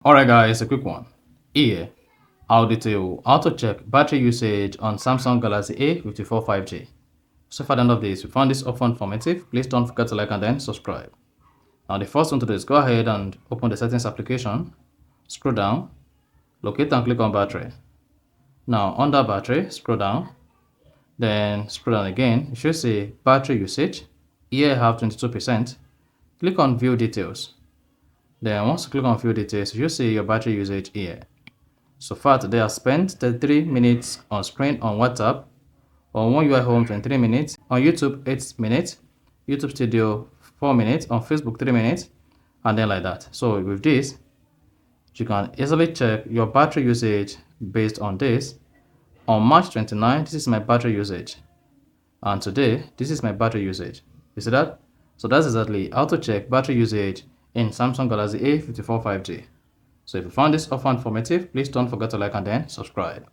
Alright guys, a quick one. Here, I'll detail how to check battery usage on Samsung Galaxy A54 5G. So for the end of this, if you found this often informative, please don't forget to like and then subscribe. Now the first one to do is go ahead and open the settings application, scroll down, locate and click on battery. Now under battery, scroll down, then scroll down again, you should see battery usage. Here I have 22%. Click on view details. Then once you click on view details, you see your battery usage here. So far today I spent 33 minutes on screen on WhatsApp, on One UI Home 23 minutes, on YouTube 8 minutes, YouTube Studio 4 minutes, on Facebook 3 minutes, and then like that. So with this, you can easily check your battery usage based on this. On March 29, this is my battery usage. And today, this is my battery usage. You see that? So that's exactly how to check battery usage in Samsung Galaxy A54 5G. So if you found this offer informative, please don't forget to like and then subscribe.